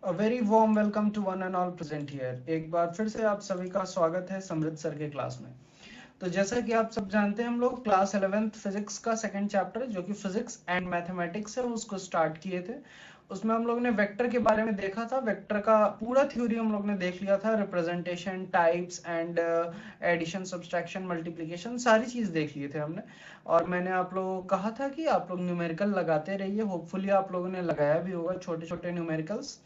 A very warm welcome to one and all present here. एक बार फिर से आप सभी का स्वागत है समृद्ध सर के क्लास में। तो जैसा कि आप सब जानते हैं, हम लोग क्लास 11th फिजिक्स का सेकंड चैप्टर जो कि फिजिक्स एंड मैथमेटिक्स है उसको स्टार्ट किए थे। उसमें हम लोग ने वेक्टर के बारे में देखा था। वेक्टर का पूरा थ्योरी हम लोग ने देख लिया था, representation, types and addition, subtraction, multiplication, सारी चीज देख लिए थे हमने। और मैंने आप लोगों को कहा था कि आप लोग न्यूमेरिकल लगाते रहिए। होपफुली आप लोगों ने लगाया भी होगा छोटे छोटे न्यूमेरिकल्स।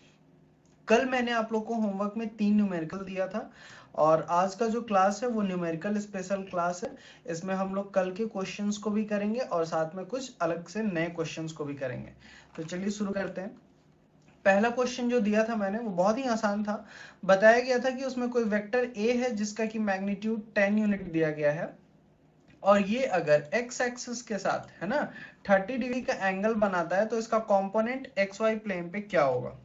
कल मैंने आप लोग को होमवर्क में 3 न्यूमेरिकल दिया था और आज का जो क्लास है वो न्यूमेरिकल स्पेशल क्लास है। इसमें हम लोग कल के क्वेश्चंस को भी करेंगे और साथ में कुछ अलग से नए क्वेश्चंस को भी करेंगे। तो चलिए शुरू करते हैं। पहला क्वेश्चन जो दिया था मैंने वो बहुत ही आसान था। बताया गया था कि उसमें कोई वेक्टर ए है जिसका कि मैग्नीट्यूड 10 यूनिट दिया गया है और ये अगर एक्स एक्सिस के साथ है ना 30 डिग्री का एंगल बनाता है तो इसका कंपोनेंट एक्स वाई प्लेन पे क्या होगा,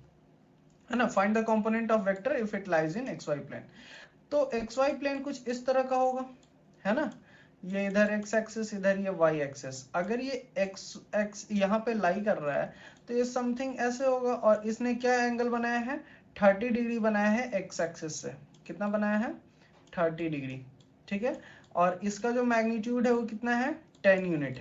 है ना। Find the component of vector if it lies in X Y plane. तो एक्स वाई प्लेन कुछ इस तरह का होगा, है ना। ये इधर एक्स एक्सिस, इधर ये वाई एक्सिस। अगर ये एक्स एक्स यहाँ पे लाई कर रहा है तो ये समथिंग ऐसे होगा। और इसने क्या एंगल बनाया है, 30 डिग्री बनाया है एक्स एक्सिस से। कितना बनाया है, 30 डिग्री। ठीक है। और इसका जो मैग्नीट्यूड है वो कितना है, 10 यूनिट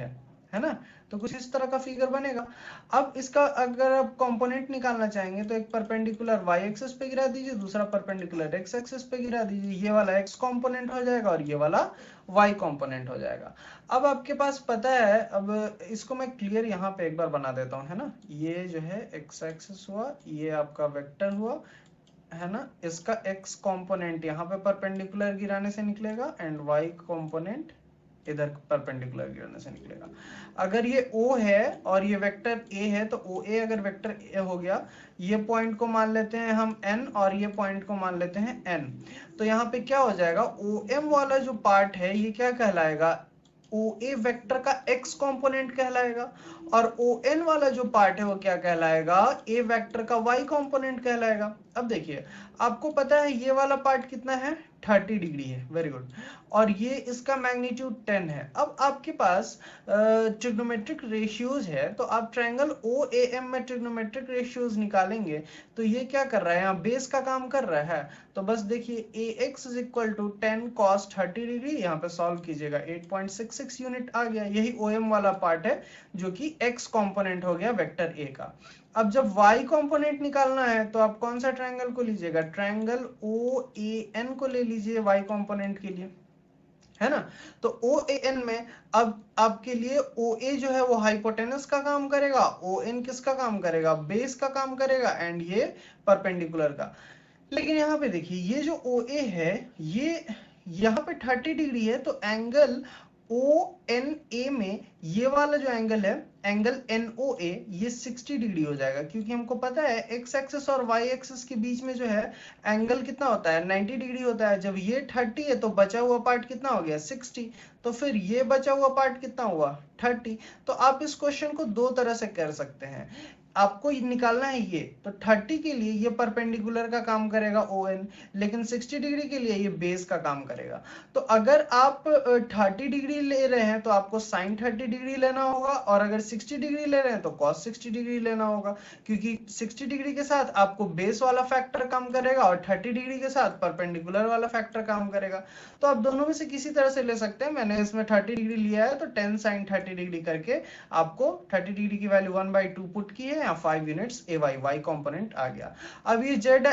है ना। तो कुछ इस तरह का फिगर बनेगा। अब इसका अगर आप कंपोनेंट निकालना चाहेंगे तो एक परपेंडिकुलर वाई एक्सिस पे गिरा दीजिए, दूसरा परपेंडिकुलर एक्स एक्सिस पे गिरा दीजिए। ये वाला एक्स कंपोनेंट हो जाएगा और ये वाला वाई कंपोनेंट हो जाएगा। अब आपके पास पता है, अब इसको मैं क्लियर यहाँ पे एक बार बना देता हूँ, है ना। ये जो है एक्स एक्सिस हुआ, ये आपका वेक्टर हुआ, है ना। इसका x कंपोनेंट यहाँ पे परपेंडिकुलर गिराने से निकलेगा एंड y कंपोनेंट इधर परपेंडिकुलर गिराने से निकलेगा। अगर ये O है और ये वेक्टर A है तो OA अगर वेक्टर A हो गया, ये पॉइंट को मान लेते हैं हम N और ये पॉइंट को मान लेते हैं N। तो यहाँ पे क्या हो जाएगा, OM वाला जो पार्ट है ये क्या कहलाएगा, OA वेक्टर का x कंपोनेंट कहलाएगा। और ON वाला जो पार्ट है वो क्या कहलाएगा, A वेक्टर का y कंपोनेंट कहलाएगा। अब देखिए, आपको पता है ये वाला पार्ट कितना है, 30 डिग्री है। Very good. और ये इसका मैग्नीट्यूड 10 है। अब आपके पास ट्रिग्नोमेट्रिक रेशियोज है तो आप ट्रायंगल OAM में ट्रिग्नोमेट्रिक रेशियोज निकालेंगे। तो ये क्या कर रहा है, यहाँ बेस का काम कर रहा है। तो बस देखिए AX is equal to 10 cos 30 degree, यहाँ पे सॉल्व कीजिएगा 8.66 यूनिट आ गया। यही OM वाला पार्ट है जो कि x कंपोनेंट हो गया वेक्टर A का। अब जब y कंपोनेंट निकालना है तो आप कौन सा ट्रायंगल को लीजिएगा, ट्रायंगल OAN को ले लीजिए y कंपोनेंट के लिए, है ना। तो OAN में अब आपके लिए OA जो है वो हाइपोटेनस का काम करेगा, ON किसका काम करेगा, बेस का काम करेगा एंड ये परपेंडिकुलर का। लेकिन यहाँ पे देखिए ये जो OA है ये यहाँ पे 30 डिग्री है तो एंगल ONA में ये वाला जो एंगल है, एंगल NOA, ये 60 डिग्री हो जाएगा। क्योंकि हमको पता है एक्स एक्सिस और वाई एक्सिस के बीच में जो है एंगल कितना होता है, 90 डिग्री होता है। जब ये 30 है तो बचा हुआ पार्ट कितना हो गया, 60। तो फिर ये बचा हुआ पार्ट कितना हुआ, 30। तो आप इस क्वेश्चन को दो तरह से कर सकते हैं। आपको निकालना है ये, तो 30 के लिए ये परपेंडिकुलर का काम करेगा ON, लेकिन 60 डिग्री के लिए ये बेस का काम करेगा। तो अगर आप 30 डिग्री ले रहे हैं तो आपको साइन 30 डिग्री लेना होगा, और अगर 60 डिग्री ले रहे हैं तो कॉस 60 डिग्री लेना होगा। क्योंकि 60 डिग्री के साथ आपको बेस वाला फैक्टर काम करेगा और 30 डिग्री के साथ परपेंडिकुलर वाला फैक्टर काम करेगा। तो आप दोनों में से किसी तरह से ले सकते हैं। मैंने इसमें 30 डिग्री लिया है तो 10 साइन 30 डिग्री करके आपको 30 डिग्री की वैल्यू 1/2 पुट की है, या 5 यूनिट्स AY वाई कंपोनेंट आ गया। अब ये जेड,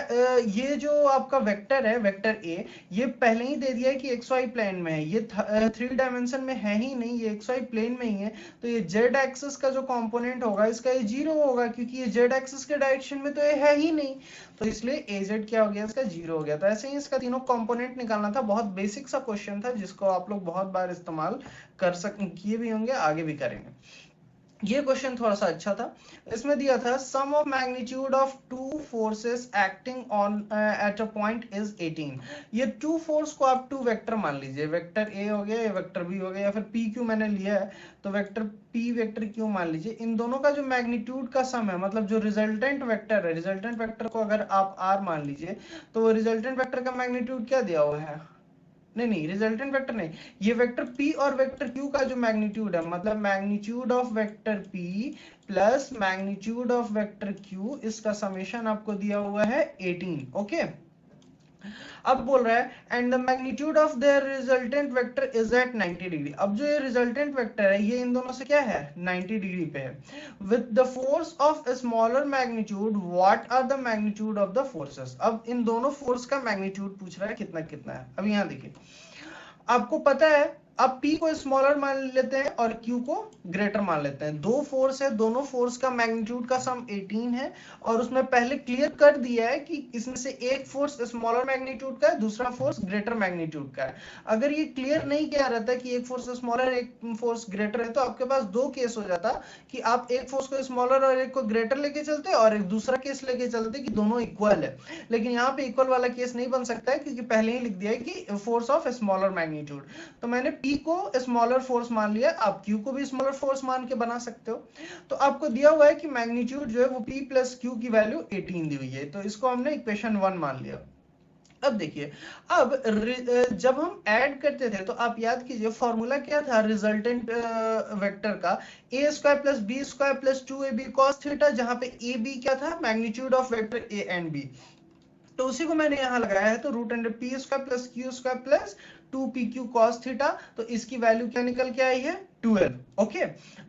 ये जो आपका वेक्टर है वेक्टर A, ये पहले ही दे दिया है कि एक्स वाई प्लेन में है। ये 3 डायमेंशन में है ही नहीं, ये एक्स वाई प्लेन में ही है। तो ये जेड एक्सिस का जो कंपोनेंट होगा इसका ये 0 होगा, क्योंकि ये जेड एक्सिस के डायरेक्शन में तो ये है ही नहीं। तो इसलिए AZ क्या हो गया, इसका 0 हो गया। तो ऐसे ही इसका तीनों कंपोनेंट निकालना था। बहुत बेसिक सा क्वेश्चन था जिसको आप लोग बहुत बार इस्तेमाल कर किए भी होंगे, आगे भी करेंगे। ये क्वेश्चन थोड़ा सा अच्छा था। इसमें दिया था sum of magnitude of two forces acting on at a point is 18। ये टू फोर्स को आप टू वेक्टर मान लीजिए, वेक्टर A हो गया, वेक्टर B हो गया, या फिर PQ मैंने लिया है तो वेक्टर P वेक्टर Q मान लीजिए। इन दोनों का जो मैग्नीट्यूड का सम है, मतलब जो रिजल्टेंट वेक्टर है, रिजल्टेंट वेक्टर को अगर आप R मान लीजिए तो रिजल्टेंट वेक्टर का मैग्नीट्यूड क्या दिया हुआ है, नहीं रिजल्टेंट वेक्टर नहीं, ये वेक्टर p और वेक्टर q का जो मैग्नीट्यूड है, मतलब magnitude of vector p plus magnitude of vector q, इसका समेशन आपको दिया हुआ है 18। ओके, अब बोल रहा है and the magnitude of their resultant vector is at 90 degree. अब जो ये रिजल्टेंट वेक्टर है ये इन दोनों से क्या है, 90 डिग्री पे है। With the force of smaller magnitude what are the magnitude of the forces. अब इन दोनों फोर्स का मैग्नीट्यूड पूछ रहा है कितना कितना है। अब यहाँ देखिए, आपको पता है अब P को स्मॉलर मान लेते हैं और Q को ग्रेटर मान लेते हैं। दो फोर्स है, दोनों फोर्स का मैग्नीट्यूड का सम 18 है और उसमें पहले क्लियर कर दिया है कि इसमें से एक फोर्स स्मॉलर मैग्नीट्यूड का है, दूसरा फोर्स ग्रेटर मैग्नीट्यूड का है। अगर ये क्लियर नहीं किया रहता कि एक फोर्स स्मॉलर एक फोर्स ग्रेटर है, तो आपके पास दो केस हो जाता कि आप एक फोर्स को स्मॉलर और एक को ग्रेटर लेके चलते और एक दूसरा केस लेके चलते कि दोनों इक्वल है। लेकिन यहाँ पे इक्वल वाला केस नहीं बन सकता है क्योंकि पहले ही लिख दिया है कि फोर्स ऑफ स्मॉलर मैग्नीट्यूड। तो मैंने P को स्मॉलर फोर्स मान लिया, आप Q को भी स्मॉलर फोर्स मान के बना सकते हो। तो आपको दिया हुआ है कि मैग्नीट्यूड जो है वो P प्लस Q की वैल्यू 18 दी हुई है, तो इसको हमने इक्वेशन 1 मान लिया। अब देखिए, अब जब हम ऐड करते थे तो आप याद कीजिए फॉर्मूला क्या था रिजल्टेंट वेक्टर का, A square plus B square plus 2ab cos theta, जहां पे ए बी क्या था, magnitude of vector A and B. तो उसी को मैंने यहां लगाया है, तो root under P square plus Q square plus 2pq cos theta. तो इसकी वैल्यू क्या निकल के आई है, 12। ओके,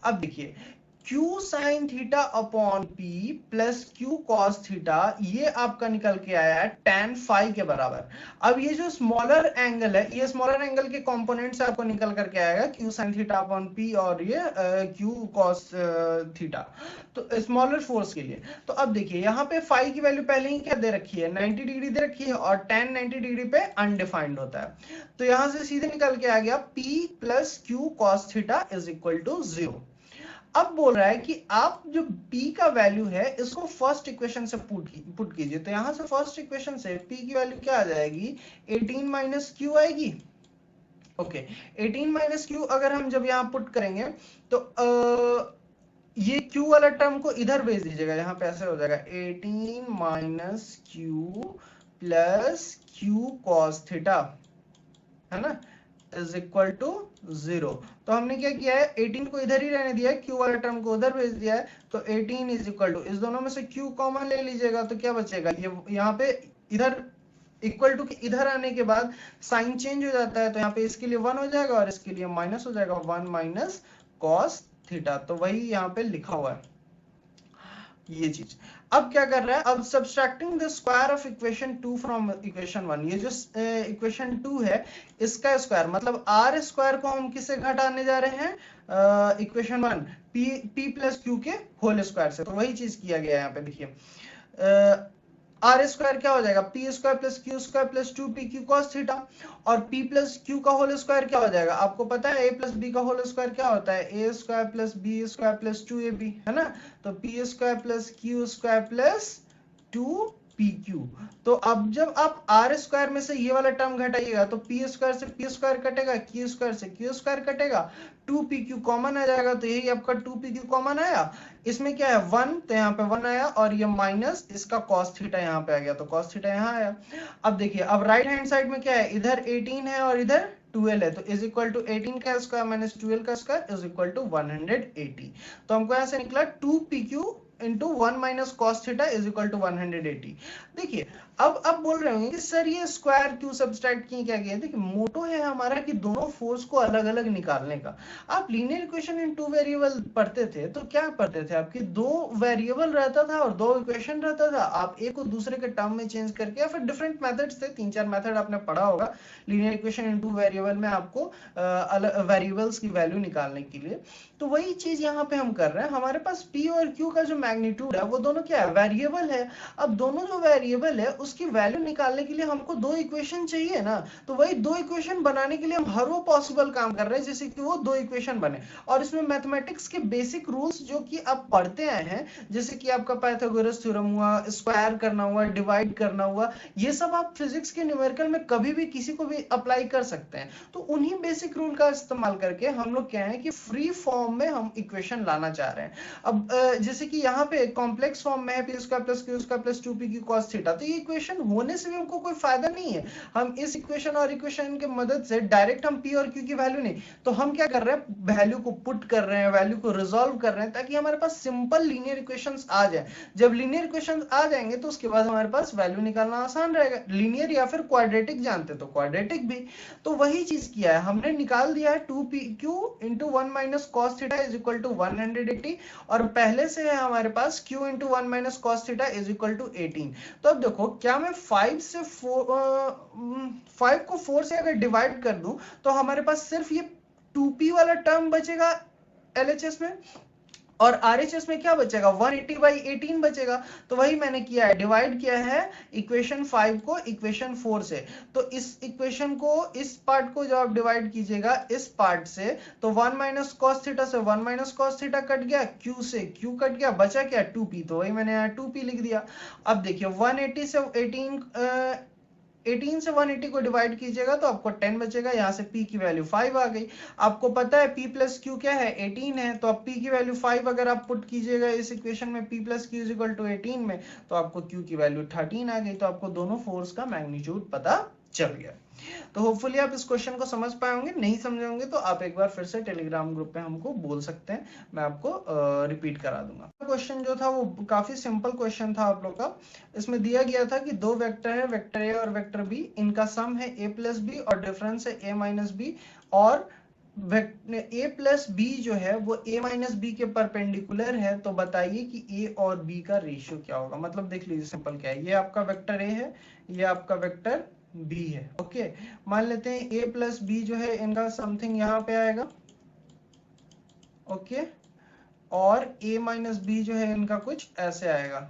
अब देखिए q sin theta upon p plus q cos theta, ये आपका निकल के आया है tan फाई के बराबर। अब ये जो स्मॉलर एंगल है, ये स्मॉलर एंगल के कंपोनेंट से आपको निकल करके आएगा q sin theta upon p और ये q cos थीटा, तो स्मॉलर फोर्स के लिए। तो अब देखिए यहाँ पे फाई की वैल्यू पहले ही क्या दे रखी है, 90 डिग्री दे रखी है और tan 90 डिग्री पे अनडिफाइंड होता है। तो यहां से सीधे निकल के आ गया p plus q cos theta is equal to 0। अब बोल रहा है कि आप जो p का वैल्यू है इसको फर्स्ट इक्वेशन से पुट कीजिए। तो यहां से फर्स्ट इक्वेशन से p की वैल्यू क्या आ जाएगी, 18 माइनस क्यू आएगी। ओके, 18 माइनस क्यू अगर हम जब यहां पुट करेंगे तो ये q वाला टर्म को इधर भेज दीजिएगा, यहाँ पे ऐसे हो जाएगा 18 minus Q plus q cos theta, है ना, इज इक्वल टू 0। तो हमने क्या किया है, 18 को इधर ही रहने दिया है, q वाला टर्म को उधर भेज दिया है। तो 18 इज इक्वल टू, इस दोनों में से q कॉमन ले लीजिएगा तो क्या बचेगा, ये यहाँ पे इधर इक्वल टू के इधर आने के बाद साइन चेंज हो जाता है, तो यहाँ पे इसके लिए 1 हो जाएगा और इसके लिए माइनस हो जाएगा, 1 माइनस कॉस थीटा। तो वही यहाँ पे लिखा हुआ है ये चीज। अब क्या कर रहा है, अब subtracting the square of equation 2 from equation 1, ये जो इक्वेशन 2 है इसका स्क्वायर, मतलब आर स्क्वायर को हम किससे घटाने जा रहे हैं, इक्वेशन 1 p प्लस क्यू के होल स्क्वायर से। तो वही चीज किया गया है यहाँ पे। देखिए आर स्क्वायर क्या हो जाएगा, p square plus Q square plus 2pq cos theta, और p प्लस क्यू का होल स्क्वायर क्या हो जाएगा, आपको पता है a प्लस बी का होल स्क्वायर क्या होता है, a square plus B square plus 2ab, है ना। तो p square plus Q square plus 2pq। तो अब जब आप आर स्क्वायर में से ये वाला टर्म घटाइएगा तो पी स्क्वायर से पी स्क्वायर कटेगा, क्यू स्क्वायर से क्यू स्क्वायर कटेगा, 2pq कॉमन आ जाएगा। तो यही आपका 2pq कॉमन आया, इसमें क्या है 1, तो यहाँ पे 1 आया और ये माइनस इसका cos थीटा यहाँ पे आ गया, तो cos थीटा यहाँ आया। अब देखिए, अब राइट हैंड साइड में क्या है, इधर 18 है और इधर 12 है, तो इज इक्वल टू 18 का स्क्वायर माइनस 12 का स्क्वायर इज इक्वल टू 180। तो हमको यहाँ से निकला 2pq into 1 minus cos theta is equal to 180। देखिए अब बोल रहे होंगे कि सर ये स्क्वायर क्यों सब्सट्रैक्ट किए, क्या किया। देखिए मोटो है हमारा कि दोनों फोर्स को अलग अलग निकालने का। आप लीनियर इक्वेशन इन 2 वेरिएबल पढ़ते थे तो क्या पढ़ते थे, आपके 2 वेरिएबल रहता था और 2 इक्वेशन रहता था, आप एक को दूसरे के टर्म में चेंज करके, या फिर डिफरेंट मेथड्स थे, 3-4 मेथड आपने पढ़ा होगा लीनियर इक्वेशन इन 2 वेरिएबल में आपको वेरिएबल्स की वैल्यू निकालने के लिए। तो वही चीज यहाँ पे हम कर रहे हैं, हमारे पास p और q का जो मैग्नीट्यूड है वो दोनों क्या है, वेरिएबल है। अब दोनों जो वेरिएबल है उसकी वैल्यू निकालने के लिए हमको 2 इक्वेशन चाहिए ना, तो वही 2 इक्वेशन बनाने के लिए हम हर वो पॉसिबल काम कर रहे हैं जैसे कि वो 2 इक्वेशन बने। और इसमें मैथमेटिक्स के बेसिक रूल्स जो कि आप पढ़ते आए हैं, जैसे कि आपका पाइथागोरस थ्योरम हुआ, स्क्वायर करना हुआ, डिवाइड करना हुआ, ये सब आप फिजिक्स के न्यूमेरिकल में कभी भी किसी को भी अप्लाई कर सकते हैं। तो उन्हीं बेसिक रूल का इस्तेमाल करके हम लोग क्या है कि फ्री फॉर्म में हम इक्वेशन लाना चाह रहे हैं। अब जैसे कि यहाँ पे कॉम्प्लेक्स फॉर्म में है p² + q² + 2pq cos theta, तो ये इक्वेशन होने से भी हमको कोई फायदा नहीं है। हम इस इक्वेशन और इक्वेशन की मदद से डायरेक्ट हम पी और क्यू की वैल्यू नहीं, तो हम क्या कर रहे हैं, वैल्यू को पुट कर रहे हैं, वैल्यू को रिजॉल्व कर रहे हैं, ताकि हमारे पास सिंपल लीनियर इक्वेशंस आ जाए। जब लीनियर इक्वेशंस आ जाएंगे तो उसके बाद हमारे पास वैल्यू निकालना आसान रहेगा। लीनियर या फिर क्वाड्रेटिक जानते तो क्वाड्रेटिक भी, तो वही चीज किया है हमने, निकाल दिया है 2pq into 1 minus cos theta is equal to 180, और पहले से है हमारे पास q into 1 minus cos theta is equal to 18। तो अब देखो, क्या मैं 5 को 4 से अगर डिवाइड कर दूं तो हमारे पास सिर्फ ये 2p वाला टर्म बचेगा LHS में, और RHS में क्या बचेगा, 180/18 बचेगा। तो वही मैंने किया है, डिवाइड किया है इक्वेशन 5 को इक्वेशन 4 से। तो इस इक्वेशन को, इस पार्ट को जब आप डिवाइड कीजिएगा इस पार्ट से, तो 1 माइनस कॉस थीटा से 1 माइनस कॉस थीटा कट गया, q से q कट गया, बचा क्या 2p, तो वही मैंने यहाँ 2p लिख दिया। अब देखिए 180 से 18 से 180 को डिवाइड कीजिएगा तो आपको 10 बचेगा, यहाँ से p की वैल्यू 5 आ गई। आपको पता है p प्लस क्यू क्या है, 18 है, तो अब p की वैल्यू 5 अगर आप पुट कीजिएगा इस इक्वेशन में p plus q is equal to 18 में, तो आपको q की वैल्यू 13 आ गई। तो आपको दोनों फोर्स का मैग्नीट्यूड पता चल गया। तो होपफुली आप इस क्वेश्चन को समझ पाए होंगे, नहीं समझे होंगे तो आप एक बार फिर से टेलीग्राम ग्रुप पे हमको बोल सकते हैं, मैं आपको रिपीट करा दूंगा। क्वेश्चन जो था वो काफी सिंपल क्वेश्चन था आप लोग का। इसमें दिया गया था कि दो वेक्टर है, वेक्टर ए और वेक्टर बी, इनका सम है a प्लस बी और डिफरेंस है a माइनस बी, और a प्लस बी जो है वो a माइनस बी के परपेंडिकुलर है। तो बताइए कि a और b का रेशियो क्या होगा। मतलब देख लीजिए सिंपल क्या है, ये आपका वेक्टर a है, ये आपका वेक्टर b है। ओके, मान लेते हैं a प्लस बी जो है इनका समथिंग यहाँ पे आएगा, ओके, और a माइनस बी जो है इनका कुछ ऐसे आएगा,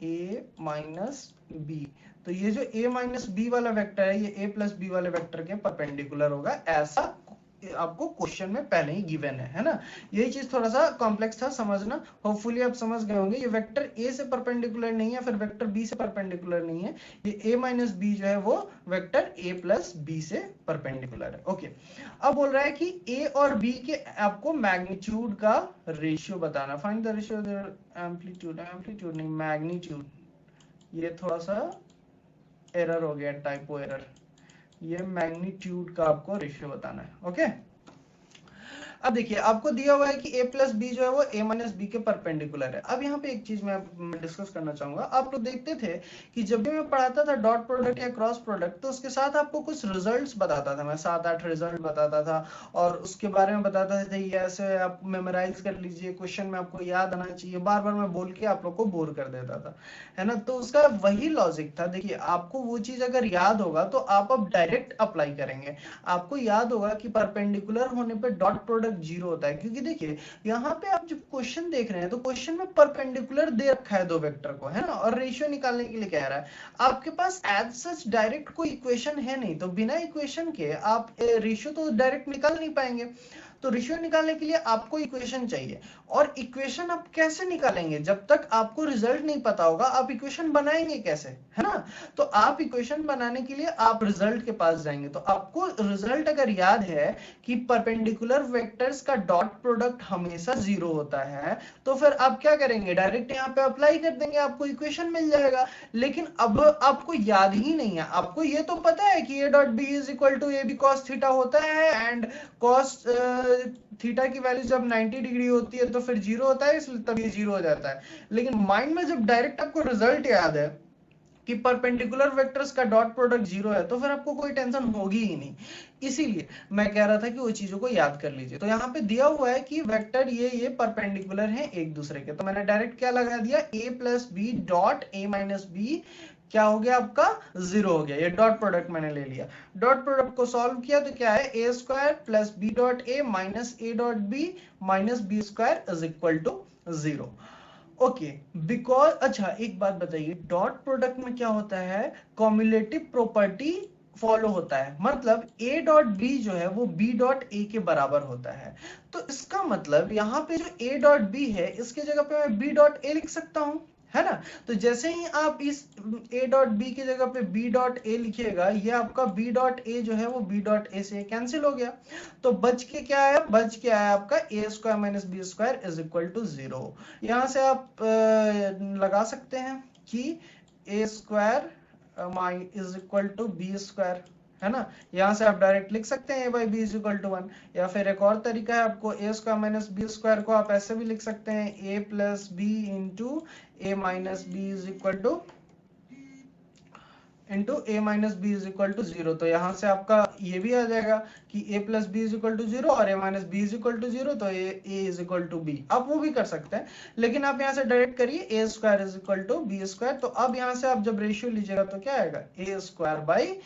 a माइनस बी। तो ये जो a माइनस बी वाला वेक्टर है ये a प्लस बी वाले वेक्टर के परपेंडिकुलर होगा, ऐसा आपको क्वेश्चन में पहले ही गिवन है ना। यही चीज थोड़ा सा कॉम्प्लेक्स था समझना, होपफुली आप समझ गए होंगे। ये वेक्टर a से परपेंडिकुलर नहीं है, फिर वेक्टर b से परपेंडिकुलर नहीं है, ये a माइनस बी जो है वो वेक्टर a प्लस बी से परपेंडिकुलर है। ओके, अब बोल रहा है कि a और b के आपको मैग्नीट्यूड का रेशियो बताना। Find the ratio amplitude, amplitude नहीं मैग्नीट्यूड, ये थोड़ा सा एरर हो गया, टाइपो एरर। ये मैग्नीट्यूड का आपको रेशियो बताना है। ओके, अब देखिए आपको दिया हुआ है कि a प्लस बी जो है वो a माइनस बी के परपेंडिकुलर है। अब यहाँ पे एक चीज मैं डिस्कस करना चाहूंगा। आप लोग देखते थे कि जब भी मैं पढ़ाता था डॉट प्रोडक्ट या क्रॉस प्रोडक्ट, तो उसके साथ आपको कुछ रिजल्ट्स बताता था, मैं 7-8 रिजल्ट बताता था, और उसके बारे में बताता था ये ऐसे आप मेमोराइज कर लीजिए, क्वेश्चन में आपको याद आना चाहिए, बार बार मैं बोल के आप लोग को बोर कर देता था, है ना। तो उसका वही लॉजिक था। देखिए आपको वो चीज अगर याद होगा तो आप अब डायरेक्ट अप्लाई करेंगे। आपको याद होगा कि परपेंडिकुलर होने पे डॉट प्रोडक्ट 0 होता है, क्योंकि देखिए यहाँ पे आप जब क्वेश्चन देख रहे हैं तो क्वेश्चन में परपेंडिकुलर दे रखा है दो वेक्टर को, है ना, और रेशियो निकालने के लिए कह रहा है। आपके पास एज सच डायरेक्ट कोई इक्वेशन है नहीं, तो बिना इक्वेशन के आप रेशियो तो डायरेक्ट निकाल नहीं पाएंगे। तो रेशियो निकालने के लिए आपको इक्वेशन चाहिए, और इक्वेशन आप कैसे निकालेंगे, जब तक आपको रिजल्ट नहीं पता होगा आप इक्वेशन बनाएंगे कैसे, है ना। तो आप इक्वेशन बनाने के लिए आप रिजल्ट के पास जाएंगे। तो आपको रिजल्ट अगर याद है कि परपेंडिकुलर वेक्टर्स का डॉट प्रोडक्ट हमेशा 0 होता है, तो फिर आप क्या करेंगे, डायरेक्ट यहाँ पे अप्लाई कर देंगे, आपको इक्वेशन मिल जाएगा। लेकिन अब आपको याद ही नहीं है, आपको ये तो पता है कि a dot b is equal to a b cos theta होता है, एंड कॉस थीटा की वैल्यू जब 90 डिग्री होती है तो फिर 0 होता है, इसलिए तब ये 0 हो जाता है। लेकिन माइंड में जब डायरेक्ट आपको रिजल्ट याद है कि परपेंडिकुलर वेक्टर्स का डॉट प्रोडक्ट 0 है, तो फिर आपको कोई टेंशन होगी ही नहीं। इसीलिए मैं कह रहा था कि वो चीजों को याद कर लीजिए। तो यहाँ पे दिया हुआ है कि वेक्टर ये परपेंडिकुलर हैं एक दूसरे के, तो मैंने डायरेक्ट क्या लगा दिया, a plus b dot a minus b क्या हो गया आपका 0 हो गया। ये डॉट प्रोडक्ट मैंने ले लिया, डॉट प्रोडक्ट को सॉल्व किया तो क्या है, a square plus b dot a minus a dot b minus B square is equal to 0। Okay, because अच्छा एक बात बताइए, डॉट प्रोडक्ट में क्या होता है, कॉम्युलेटिव प्रॉपर्टी फॉलो होता है। मतलब a डॉट b जो है वो b डॉट a के बराबर होता है। तो इसका मतलब यहाँ पे जो a डॉट b है इसके जगह पे मैं b डॉट a लिख सकता हूं, है ना। तो जैसे ही आप इस a डॉट b की जगह पे b डॉट a लिखिएगा, ये आपका b डॉट a जो है वो b डॉट a से कैंसिल हो गया। तो बच के क्या आया, बच के आया आपका a square minus B square is equal to 0। यहां से आप लगा सकते हैं कि A square is equal to B square, है ना। यहां से आप डायरेक्ट लिख सकते हैं a by b is equal to 1, या फिर एक और तरीका है, आपको a square minus B square को आप ऐसे भी लिख सकते हैं, a plus b into a minus b is equal to a minus b is equal to 0। तो यहाँ से आपका ये भी आ जाएगा कि a plus b is equal to 0 और a minus b is equal to 0, तो a is equal to b। आप वो भी कर सकते हैं, लेकिन आप यहाँ से डायरेक्ट करिए a square is equal to B square. तो अब यहाँ से आप जब रेशियो लीजिएगा तो क्या आएगा, a square by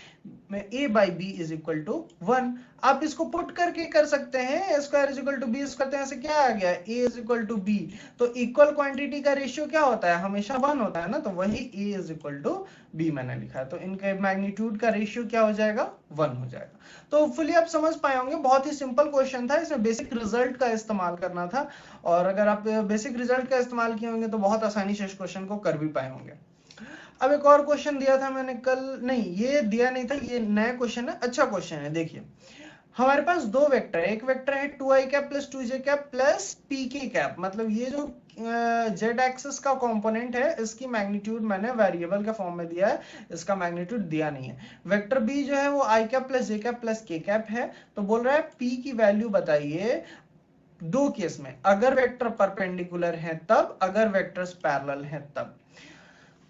a by b is equal to 1। आप इसको पुट करके कर सकते हैं, a square is equal to B square, तो यहाँ से क्या आ गया, a is equal to b। तो इक्वल क्वांटिटी का रेशियो क्या होता है, हमेशा 1 होता है ना, तो वही a is equal to b मैंने लिखा है। तो इनके मैग्नीट्यूड का रेशियो क्या हो जाएगा, 1 हो जाएगा। तो होपफुली आप समझ पाए होंगे, बहुत ही सिंपल क्वेश्चन था, इसमें बेसिक रिजल्ट का इस्तेमाल करना था, और अगर आप बेसिक रिजल्ट का इस्तेमाल किए होंगे तो बहुत आसानी से इस क्वेश्चन को कर भी पाए होंगे। अब एक और क्वेश्चन दिया था मैंने कल, नहीं ये दिया नहीं था, ये नया क्वेश्चन है, अच्छा क्वेश्चन है। देखिए हमारे पास दो वेक्टर है, एक वेक्टर है 2i cap plus 2j cap plus pk cap, मतलब ये जो z एक्सिस का कंपोनेंट है इसकी मैग्नीट्यूड मैंने वेरिएबल के फॉर्म में दिया है, इसका मैग्नीट्यूड दिया नहीं है। वेक्टर b जो है वो i cap plus j cap plus k cap है। तो बोल रहा है p की वैल्यू बताइए दो केस में, अगर वेक्टर परपेंडिकुलर है तब, अगर वेक्टर्स पैरेलल हैं तब।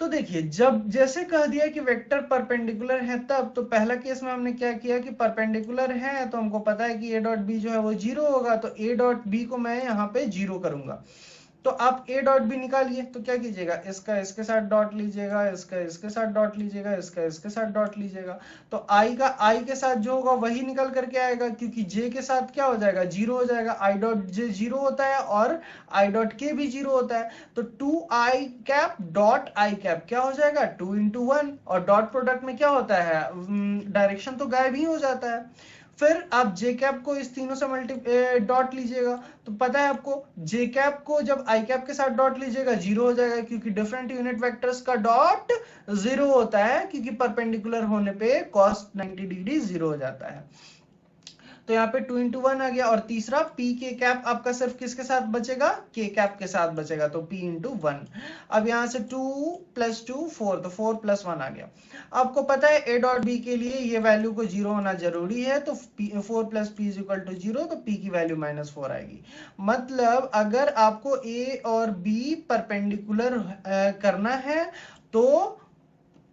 तो देखिए जब जैसे कह दिया कि वेक्टर परपेंडिकुलर है तब, तो पहला केस में हमने क्या किया कि परपेंडिकुलर है तो हमको पता है कि a डॉट बी जो है वो 0 होगा, तो a डॉट बी को मैं यहाँ पे 0 करूंगा। तो आप a डॉट बी निकालिए, तो क्या कीजिएगा, इसका इसके साथ डॉट लीजिएगा, इसका इसके साथ डॉट लीजिएगा, इसका इसके साथ डॉट लीजिएगा। तो i का i के साथ जो होगा वही निकल करके आएगा, क्योंकि j के साथ क्या हो जाएगा, 0 हो जाएगा। i डॉट j 0 होता है और i डॉट k भी 0 होता है। तो 2i cap dot i cap क्या हो जाएगा, 2 इंटू 1, और डॉट प्रोडक्ट में क्या होता है, डायरेक्शन तो गायब ही हो जाता है। फिर आप जे कैप को इस तीनों से डॉट लीजिएगा, तो पता है आपको जे कैप को जब आई कैप के साथ डॉट लीजिएगा 0 हो जाएगा, क्योंकि डिफरेंट यूनिट वेक्टर्स का डॉट 0 होता है, क्योंकि परपेंडिकुलर होने पे cos 90 डिग्री 0 हो जाता है। तो यहाँ पे 2 इंटू 1 आ गया। और तीसरा पी के कैप आपका सिर्फ किसके साथ बचेगा, के कैप के साथ बचेगा, तो p इंटू 1। अब यहाँ से 2 प्लस 2 4, तो 4 प्लस 1 आ गया। आपको पता है a डॉट b के लिए ये वैल्यू को 0 होना जरूरी है, तो 4 plus p is equal to 0, तो p की वैल्यू -4 आएगी। मतलब अगर आपको a और b परपेंडिकुलर करना है तो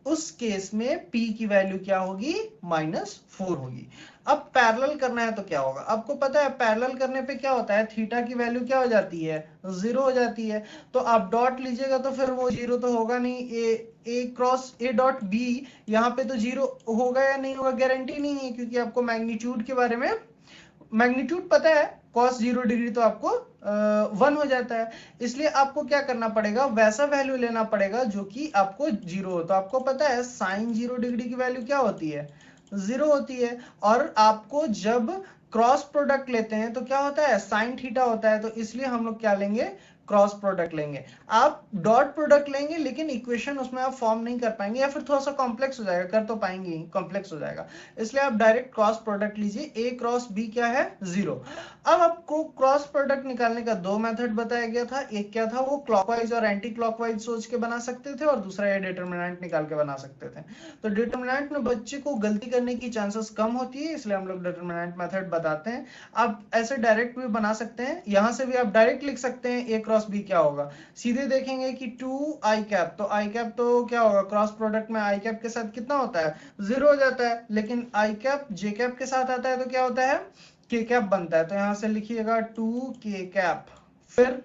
उस केस में p की वैल्यू क्या होगी, -4 होगी। अब पैरेलल करना है तो क्या होगा, आपको पता है पैरेलल करने पे क्या होता है, थीटा की वैल्यू क्या हो जाती है, 0 हो जाती है। तो आप डॉट लीजिएगा तो फिर वो 0 तो होगा नहीं, ए क्रॉस ए डॉट बी यहाँ पे तो 0 होगा या नहीं होगा, गारंटी नहीं है, क्योंकि आपको मैग्नीट्यूड के बारे में मैग्नीट्यूड पता है, cos 0 डिग्री तो आपको 1 हो जाता है। इसलिए आपको क्या करना पड़ेगा, वैसा वैल्यू लेना पड़ेगा जो कि आपको 0 हो। तो आपको पता है साइन 0 डिग्री की वैल्यू क्या होती है, 0 होती है। और आपको जब क्रॉस प्रोडक्ट लेते हैं तो क्या होता है, साइन थीटा होता है। तो इसलिए हम लोग क्या लेंगे, क्रॉस प्रोडक्ट लेंगे। आप डॉट प्रोडक्ट लेंगे लेकिन इक्वेशन उसमें आप फॉर्म नहीं कर पाएंगे, या फिर थोड़ा सा कॉम्प्लेक्स हो जाएगा, कर तो पाएंगे, कॉम्प्लेक्स हो जाएगा। इसलिए आप डायरेक्ट क्रॉस प्रोडक्ट लीजिए, ए क्रॉस बी क्या है, 0। अब आपको क्रॉस प्रोडक्ट निकालने का दो मेथड बताया गया था, एक क्या था, वो क्लॉकवाइज और एंटी क्लॉकवाइज सोच के बना सकते थे, और दूसरा ये डिटरमिनेंट निकाल के बना सकते थे। तो डिटरमिनेंट में बच्चे को गलती करने की चांसेस कम होती है, इसलिए हम लोग डिटरमिनेंट मेथड बताते हैं। आप ऐसे डायरेक्ट भी बना सकते हैं, यहां से भी आप डायरेक्ट लिख सकते हैं ए क्रॉस बी क्या होगा। सीधे देखेंगे कि 2i कैप, तो i कैप तो क्या होगा, क्रॉस प्रोडक्ट में i कैप के साथ कितना होता है, 0 हो जाता है। लेकिन i कैप j कैप के साथ आता है तो क्या होता है, k कैप बनता है। तो यहां से लिखिएगा 2k कैप, फिर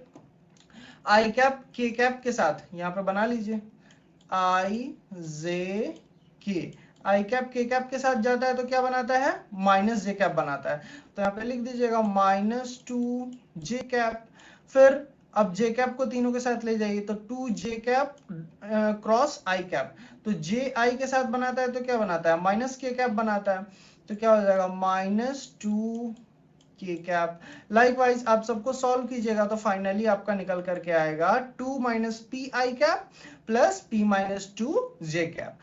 i कैप k कैप के साथ यहाँ पे बना लीजिए i j k, I cap के कैप के साथ जाता है तो क्या बनाता है, माइनस जे कैप बनाता है। तो यहाँ पे लिख दीजिएगा -2 जे कैप। फिर अब जे कैप को तीनों के साथ ले जाइए, तो 2 जे कैप क्रॉस आई कैप, तो जे आई के साथ बनाता है तो क्या बनाता है, माइनस के कैप बनाता है। तो क्या हो जाएगा, -2 के कैप। लाइकवाइज आप सबको सॉल्व कीजिएगा तो फाइनली आपका निकल करके आएगा 2 minus P I cap plus p minus 2 J cap.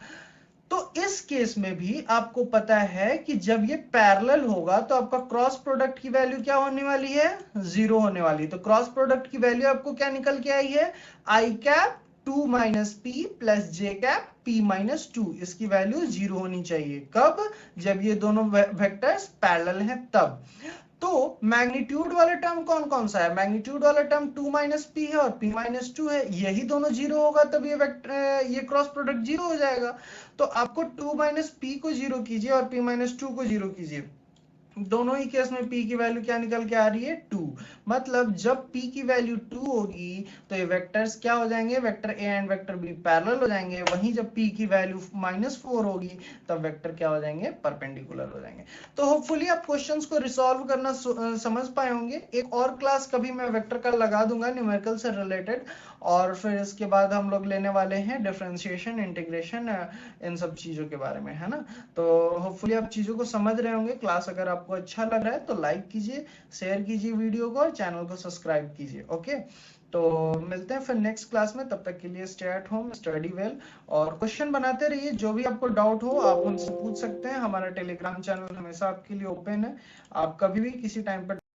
तो इस केस में भी आपको पता है कि जब ये पैरेलल होगा तो आपका क्रॉस प्रोडक्ट की वैल्यू क्या होने वाली है, 0 होने वाली। तो क्रॉस प्रोडक्ट की वैल्यू आपको क्या निकल के आई है, आई कैप 2 माइनस पी प्लस जे कैप p माइनस 2, इसकी वैल्यू 0 होनी चाहिए। कब? जब ये दोनों वेक्टर्स पैरेलल हैं तब। तो मैग्नीट्यूड वाला टर्म कौन कौन सा है? मैग्नीट्यूड वाला टर्म 2 माइनस पी है और p माइनस 2 है, यही दोनों जीरो होगा तब ये वेक्टर ये क्रॉस प्रोडक्ट जीरो हो जाएगा। तो आपको 2 माइनस पी को जीरो कीजिए और p माइनस 2 को जीरो कीजिए, दोनों ही केस में p की वैल्यू क्या निकल के आ रही है? 2। मतलब जब p की वैल्यू 2 होगी तो ये वेक्टर्स क्या हो जाएंगे? Vector a and vector b parallel हो जाएंगे। वहीं जब p की वैल्यू -4 होगी तब वेक्टर क्या हो जाएंगे? परपेंडिकुलर हो जाएंगे। तो होपफुली आप क्वेश्चंस को रिसॉल्व करना समझ पाए होंगे। एक और क्लास कभी मैं वेक्टर का लगा दूंगा न्यूमेरिकल से रिलेटेड, और फिर इसके बाद हम लोग लेने वाले हैं डिफरेंशिएशन, इंटीग्रेशन, इन सब चीजों के बारे में, है ना। तो होपफुली आप चीजों को समझ रहे होंगे। क्लास अगर आपको अच्छा लग रहा है तो लाइक कीजिए, शेयर कीजिए वीडियो को और चैनल को सब्सक्राइब कीजिए। ओके, तो मिलते हैं फिर नेक्स्ट क्लास में। तब तक के लिए stay at home, study well, और क्वेश्चन बनाते रहिए। जो भी आपको डाउट हो आप हमसे पूछ सकते हैं। हमारा टेलीग्राम चैनल हमेशा आपके लिए ओपन है, आप कभी भी किसी टाइम पर